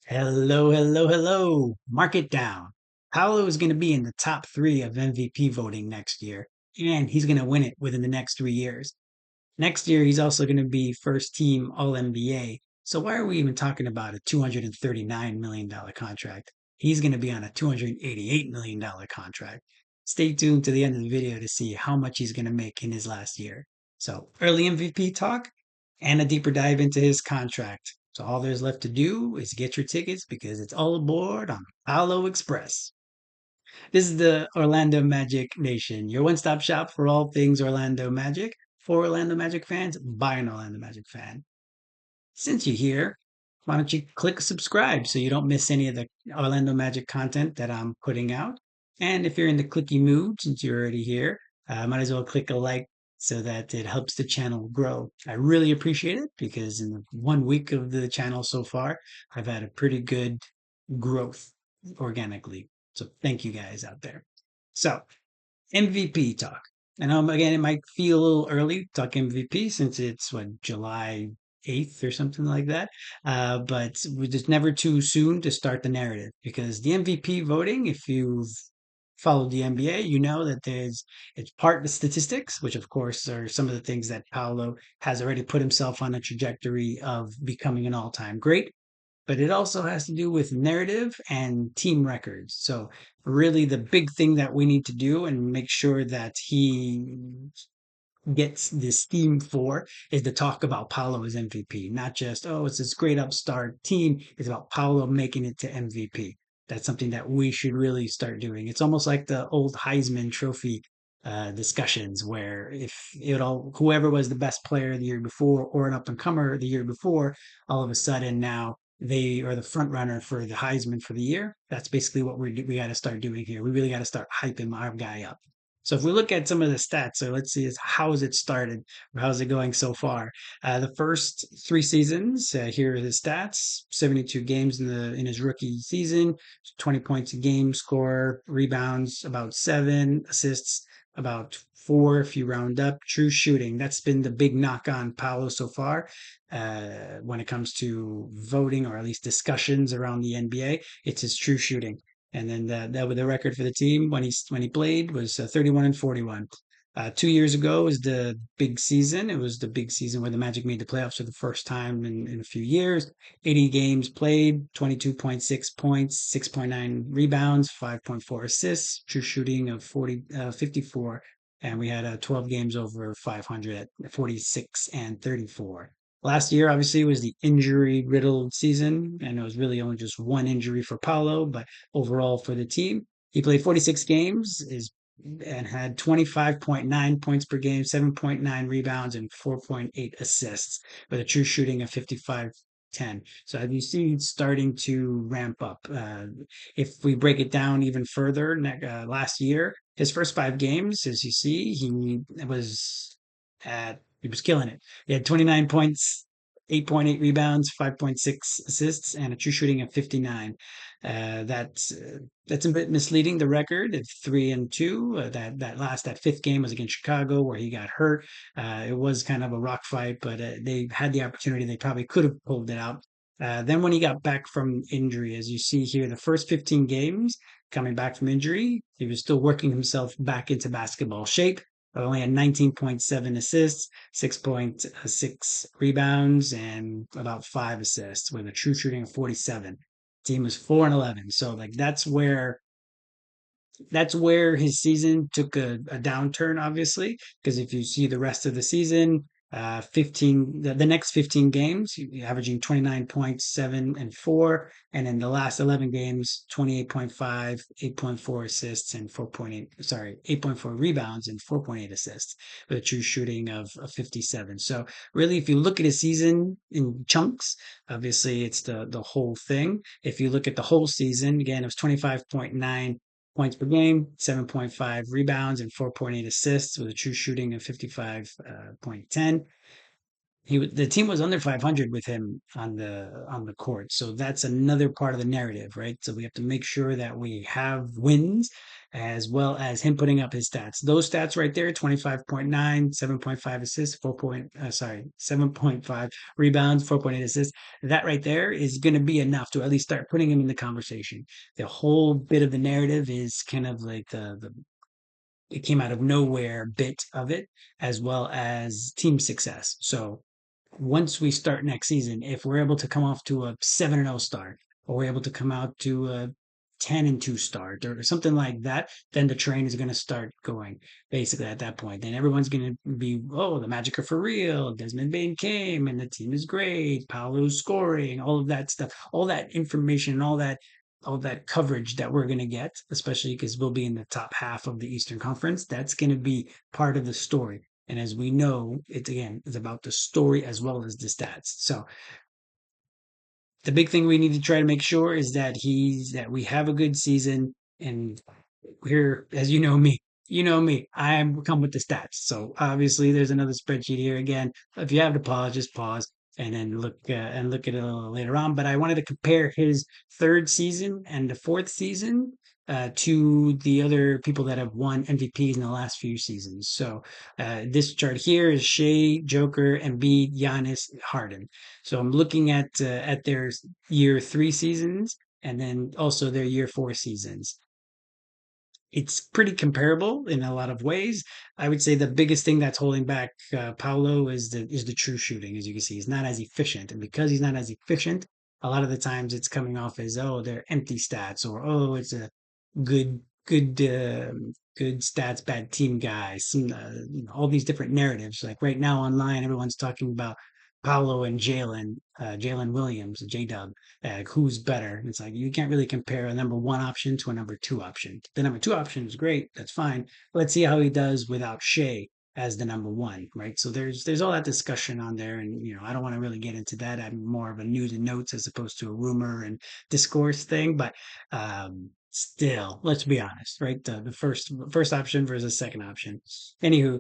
Hello, hello, hello. Mark it down. Paolo is going to be in the top three of MVP voting next year, and he's going to win it within the next 3 years. Next year, he's also going to be first team All NBA. So why are we even talking about a $239 million contract? He's going to be on a $288 million contract. Stay tuned to the end of the video to see how much he's going to make in his last year. So early MVP talk and a deeper dive into his contract. So all there's left to do is get your tickets because it's all aboard on Paolo Express. This is the Orlando Magic Nation, your one stop shop for all things Orlando Magic. For Orlando Magic fans, by an Orlando Magic fan. Since you're here, why don't you click subscribe so you don't miss any of the Orlando Magic content that I'm putting out? And if you're in the clicky mood, since you're already here, might as well click a like so that it helps the channel grow. I really appreciate it because in the 1 week of the channel so far, I've had a pretty good growth organically. So thank you guys out there. So MVP talk. And again, it might feel a little early to talk MVP since it's what July 8th or something like that. But it's never too soon to start the narrative because the MVP voting, if you've followed the NBA, you know that it's part the statistics, which of course are some of the things that Paolo has already put himself on a trajectory of becoming an all-time great, but it also has to do with narrative and team records. So really the big thing that we need to do and make sure that he gets the steam for is to talk about Paolo as MVP, not just, oh, it's this great upstart team. It's about Paolo making it to MVP. That's something that we should really start doing. It's almost like the old Heisman Trophy discussions where if it all whoever was the best player the year before or an up and comer the year before, all of a sudden now they are the front runner for the Heisman for the year. That's basically what we got to start doing here. We really got to start hyping our guy up. So if we look at some of the stats, so let's see how has it started or how's it going so far. The first 3 seasons, here are the stats: 72 games in his rookie season, 20 points a game, score, rebounds about 7, assists about 4 if you round up. True shooting, that's been the big knock on Paolo so far. When it comes to voting or at least discussions around the NBA, it's his true shooting. And then the record for the team when he played was 31 and 41. 2 years ago was the big season. It was the big season where the Magic made the playoffs for the first time in a few years. 80 games played, 22.6 points, 6.9 rebounds, 5.4 assists, true shooting of 54. And we had 12 games over 500 at 46 and 34. Last year, obviously, was the injury riddled season, and it was really only just one injury for Paolo, but overall for the team, he played 46 games and had 25.9 points per game, 7.9 rebounds, and 4.8 assists with a true shooting of 55-10. So as you see, it's starting to ramp up. If we break it down even further, last year, his first 5 games, as you see, he was killing it. He had 29 points, 8.8 rebounds, 5.6 assists, and a true shooting of 59. That's a bit misleading. The record at 3-2. That fifth game was against Chicago where he got hurt. It was kind of a rock fight, but they had the opportunity. They probably could have pulled it out. Then when he got back from injury, as you see here, the first 15 games coming back from injury, he was still working himself back into basketball shape. Only had 19.7 assists, 6.6 rebounds, and about 5 assists with a true shooting of 47. Team was 4-11. So like that's where his season took a downturn, obviously, because if you see the rest of the season, 15 the next 15 games, averaging 29 points, 7 and 4, and in the last 11 games, 28.5, 8.4 assists and 4.8, sorry, 8.4 rebounds and 4.8 assists with a true shooting of 57. So really, if you look at his season in chunks, obviously it's the whole thing. If you look at the whole season, again, it was 25.9 points per game, 7.5 rebounds, and 4.8 assists with a true shooting of 55.10. The team was under 500 with him on the court. So that's another part of the narrative, right? So we have to make sure that we have wins as well as him putting up his stats. Those stats right there, 25.9, 7.5 assists, 7.5 rebounds, 4.8 assists. That right there is going to be enough to at least start putting him in the conversation. The whole bit of the narrative is kind of like the it came out of nowhere bit of it, as well as team success. So once we start next season, if we're able to come off to a 7-0 start, or we're able to come out to a 10-2 start, or something like that, then the train is going to start going. Basically, at that point, then everyone's going to be, oh, the Magic are for real. Desmond Bain came, and the team is great. Paolo's scoring, all of that stuff, all that information, and all that coverage that we're going to get, especially because we'll be in the top half of the Eastern Conference. That's going to be part of the story. And as we know, it's again, it's about the story as well as the stats. So the big thing we need to try to make sure is that we have a good season. And here, as you know me, I come with the stats. So obviously, there's another spreadsheet here. Again, if you have to pause, just pause and then look at it a little later on. But I wanted to compare his third season and the fourth season to the other people that have won MVPs in the last few seasons. So this chart here is Shai, Joker, Embiid, Giannis, Harden. So I'm looking at their year three seasons and then also their year four seasons. It's pretty comparable in a lot of ways. I would say the biggest thing that's holding back Paolo is the true shooting. As you can see, he's not as efficient, and because he's not as efficient, a lot of the times it's coming off as, oh, they're empty stats, or oh, it's a good good good stats, bad team guy. All these different narratives. Like right now online, everyone's talking about Paolo and Jalen Williams, J Dub, who's better. And it's like you can't really compare a number one option to a number two option. The number two option is great, that's fine. Let's see how he does without Shea as the number one, right? So there's all that discussion on there, and I don't want to really get into that. I'm more of a news and notes as opposed to a rumor and discourse thing, but still, let's be honest, right? The first option versus second option. Anywho,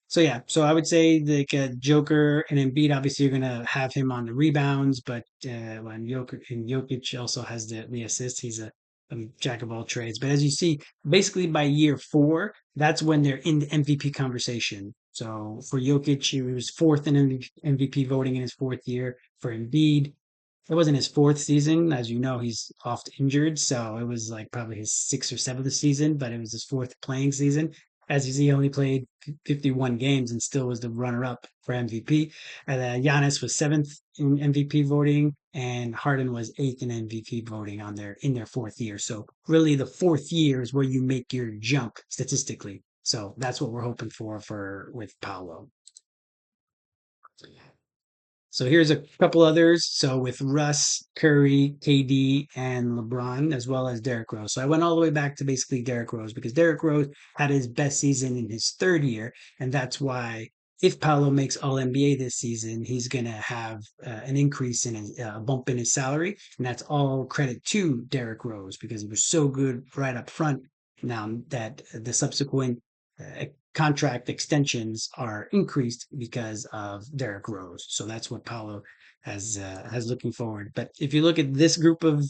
so yeah, so I would say like Joker and Embiid, obviously you're gonna have him on the rebounds, but when Jokic also has the assist, he's a jack of all trades. But as you see, basically by year four, that's when they're in the MVP conversation. So for Jokic, he was fourth in MVP voting in his fourth year. For Embiid, it wasn't his fourth season. As you know, he's oft injured. So it was like probably his sixth or seventh season, but it was his fourth playing season. As you see, he only played 51 games and still was the runner up for MVP. And Giannis was seventh in MVP voting, and Harden was eighth in MVP voting in their fourth year. So really, the fourth year is where you make your jump statistically. So that's what we're hoping for with Paolo. So here's a couple others. So with Russ, Curry, KD, and LeBron, as well as Derrick Rose. So I went all the way back to basically Derrick Rose because Derrick Rose had his best season in his third year. And that's why if Paolo makes All NBA this season, he's going to have an increase in a bump in his salary. And that's all credit to Derrick Rose because he was so good right up front. Now that the subsequent uh, contract extensions are increased because of Derrick Rose. So that's what Paolo has looking forward. But if you look at this group of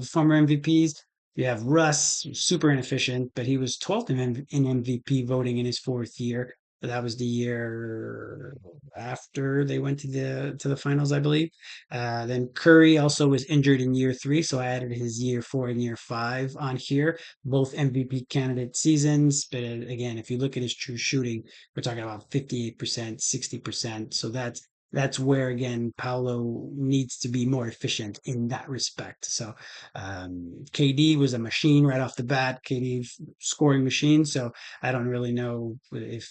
former MVPs, you have Russ, super inefficient, but he was 12th in MVP voting in his fourth year. That was the year after they went to the finals, I believe. Then Curry also was injured in year three, so I added his year four and year five on here, both MVP candidate seasons. But again, if you look at his true shooting, we're talking about 58%, 60%. So that's where again Paolo needs to be more efficient in that respect. So KD was a machine right off the bat, KD scoring machine. So I don't really know if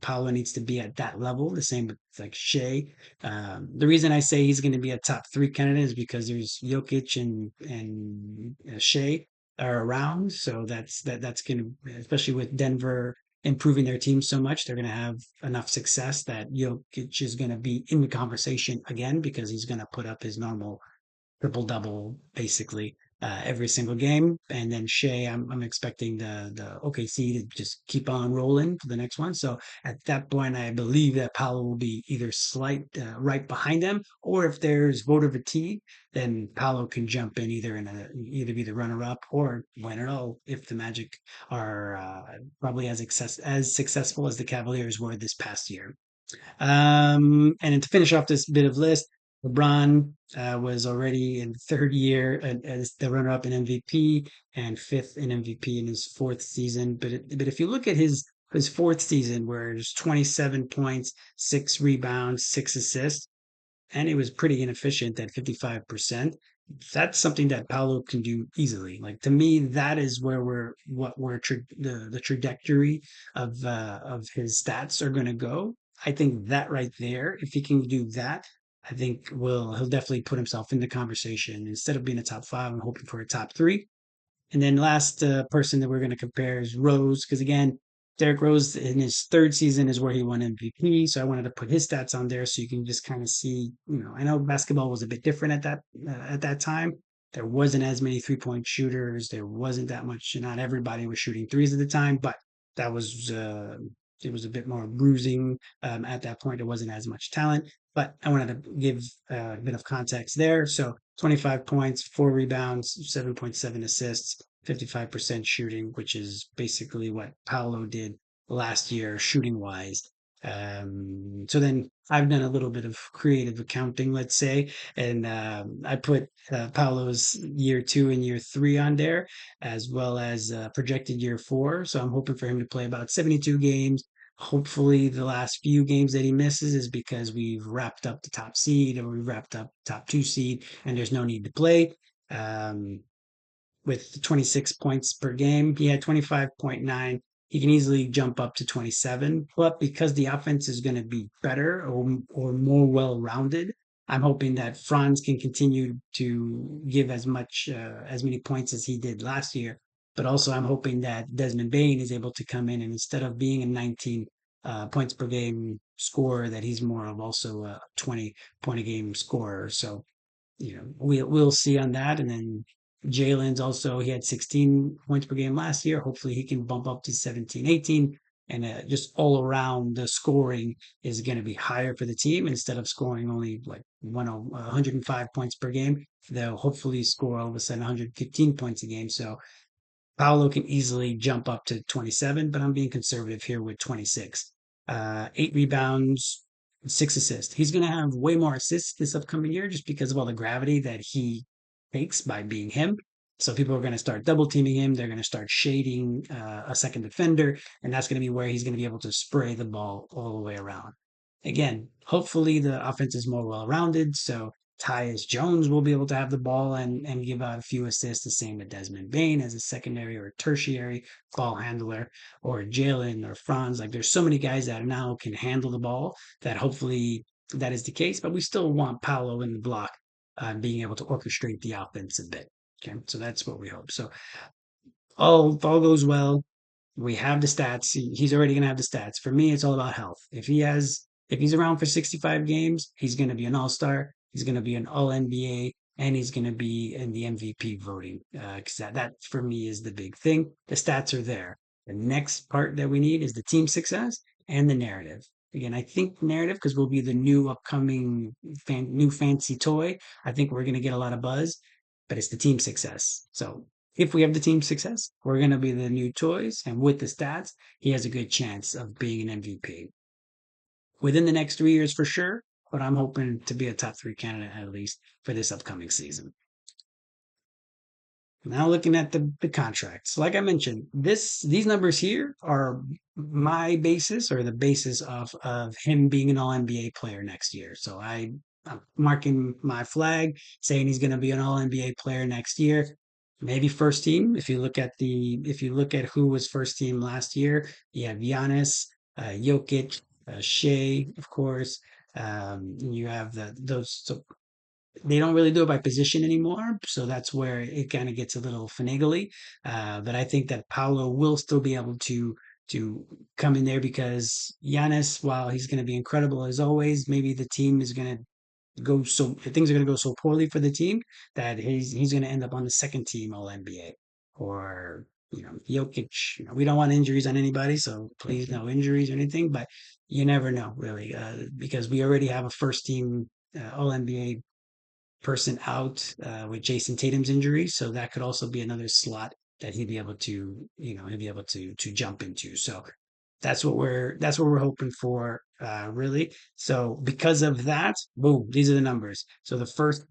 Paolo needs to be at that level. The same with like Shea. The reason I say he's going to be a top three candidate is because there's Jokic and Shea are around. So that's going to, especially with Denver improving their team so much, they're going to have enough success that Jokic is going to be in the conversation again because he's going to put up his normal triple double basically every single game. And then Shai, I'm expecting the OKC to just keep on rolling for the next one. So at that point, I believe that Paolo will be either slight right behind them, or if there's voter fatigue, then Paolo can jump in either be the runner up or win it all if the Magic are probably as successful as the Cavaliers were this past year. And then to finish off this bit of list, LeBron was already in third year as the runner-up in MVP and fifth in MVP in his fourth season. But if you look at his fourth season, where there's 27 points, 6 rebounds, 6 assists, and it was pretty inefficient at 55%. That's something that Paolo can do easily. Like to me, that is where the trajectory of his stats are going to go. I think that right there, if he can do that, I think he'll definitely put himself in the conversation instead of being a top five. I'm hoping for a top three. And then last person that we're going to compare is Rose, because again, Derrick Rose in his third season is where he won MVP. So I wanted to put his stats on there so you can just kind of see. I know basketball was a bit different at that time. There wasn't as many 3-point shooters. There wasn't that much. Not everybody was shooting threes at the time, but that was it was a bit more bruising at that point. There wasn't as much talent, but I wanted to give a bit of context there. So 25 points, 4 rebounds, 7.7 assists, 55% shooting, which is basically what Paolo did last year, shooting wise. So then I've done a little bit of creative accounting, let's say, and I put Paolo's year two and year three on there, as well as projected year four. So I'm hoping for him to play about 72 games. Hopefully, the last few games that he misses is because we've wrapped up the top seed or we've wrapped up top two seed and there's no need to play. Um, with 26 points per game. He had 25.9. He can easily jump up to 27. But because the offense is going to be better or more well rounded, I'm hoping that Franz can continue to give as many points as he did last year. But also, I'm hoping that Desmond Bain is able to come in and instead of being a 19 points per game scorer, that he's more of also a 20 point a game scorer. So we'll see on that. And then Jalen's also, he had 16 points per game last year. Hopefully he can bump up to 17, 18. And just all around the scoring is going to be higher for the team instead of scoring only like 105 points per game. They'll hopefully score all of a sudden 115 points a game. So Paolo can easily jump up to 27, but I'm being conservative here with 26. 8 rebounds, 6 assists. He's going to have way more assists this upcoming year just because of all the gravity that he takes by being him. So people are going to start double teaming him. They're going to start shading a second defender, and that's going to be where he's going to be able to spray the ball all the way around. Again, hopefully the offense is more well rounded. So Tyus Jones will be able to have the ball and give out a few assists, the same with Desmond Bain as a secondary or tertiary ball handler, or Jalen or Franz. Like there's so many guys that now can handle the ball that hopefully that is the case, but we still want Paolo in the block, being able to orchestrate the offense a bit. Okay, so that's what we hope. So if all goes well, we have the stats. He's already going to have the stats. For me, it's all about health. If he's around for 65 games, he's going to be an all-star. He's going to be an all NBA, and he's going to be in the MVP voting. Because that for me is the big thing. The stats are there. The next part that we need is the team success and the narrative. Again, I think narrative because we'll be the new upcoming new fancy toy. I think we're going to get a lot of buzz, but it's the team success. So if we have the team success, we're going to be the new toys. And with the stats, he has a good chance of being an MVP within the next 3 years for sure. But I'm hoping to be a top three candidate at least for this upcoming season. Now looking at the contracts, like I mentioned, these numbers here are my basis or the basis of him being an All NBA player next year. So I'm marking my flag, saying he's going to be an All NBA player next year. Maybe first team. If you look at who was first team last year, you have Giannis, Jokic, Shai, of course. You have those. So they don't really do it by position anymore, so that's where it kind of gets a little finagly. But I think that Paolo will still be able to come in there because Giannis, while he's going to be incredible as always, maybe the team is going to things are going to go so poorly for the team that he's going to end up on the second team All NBA or Jokic. We don't want injuries on anybody, so please no injuries or anything. But you never know really, because we already have a first team All NBA person out with Jason Tatum's injury, so that could also be another slot that he'd be able to jump into. So that's what we're hoping for, really. So because of that, boom, these are the numbers. So the first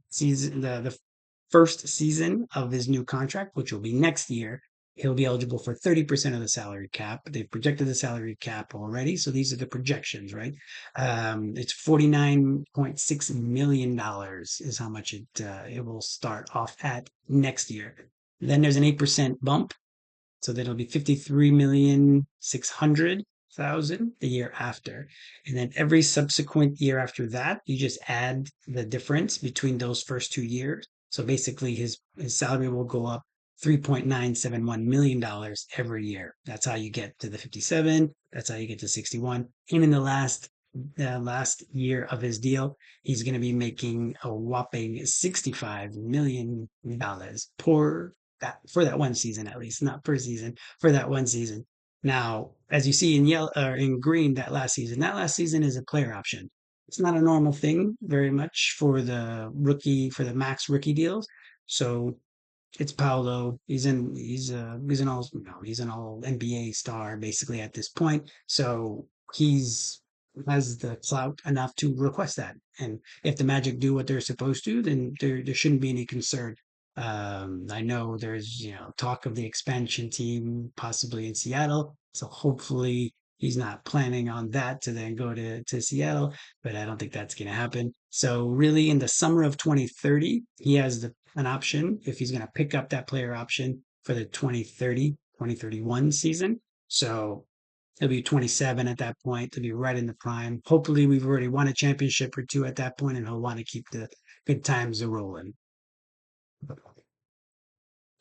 season of his new contract, which will be next year, he'll be eligible for 30% of the salary cap. They've projected the salary cap already, so these are the projections, right? It's $49.6 million is how much it will start off at next year. Then there's an 8% bump, so that'll be 53,600,000 the year after. And then every subsequent year after that, you just add the difference between those first 2 years. So basically his salary will go up $3.971 million every year. That's how you get to the 57. That's how you get to 61. And in the last year of his deal, he's going to be making a whopping $65 million for that one season, at least not per season, for that one season. Now, as you see in yellow or in green, that last season is a player option. It's not a normal thing very much for the max rookie deals. So it's Paolo. He's an all NBA star basically at this point. So he's has the clout enough to request that. And if the Magic do what they're supposed to, then there shouldn't be any concern. I know there's talk of the expansion team possibly in Seattle. So hopefully he's not planning on that to then go to Seattle, but I don't think that's going to happen. So really in the summer of 2030, he has an option if he's going to pick up that player option for the 2030-2031 season. So he'll be 27 at that point. He'll be right in the prime. Hopefully we've already won a championship or two at that point, and he'll want to keep the good times rolling.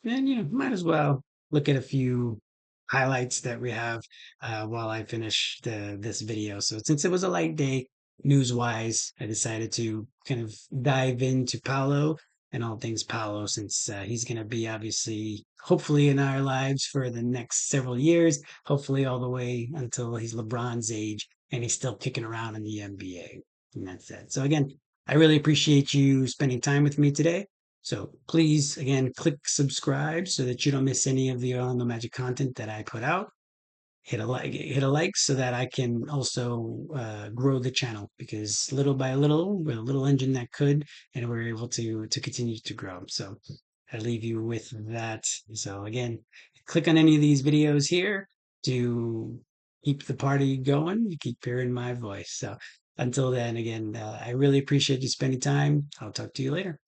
And might as well look at a few highlights that we have while I finish this video. So since it was a light day news wise, I decided to kind of dive into Paolo and all things Paolo, since he's going to be obviously hopefully in our lives for the next several years, hopefully all the way until he's LeBron's age and he's still kicking around in the NBA. And that's it. So again, I really appreciate you spending time with me today. So please, again, click subscribe so that you don't miss any of the Orlando Magic content that I put out. Hit a like so that I can also grow the channel, because little by little, with a little engine that could, and we're able to continue to grow. So I leave you with that. So again, click on any of these videos here to keep the party going. You keep hearing my voice. So until then, again, I really appreciate you spending time. I'll talk to you later.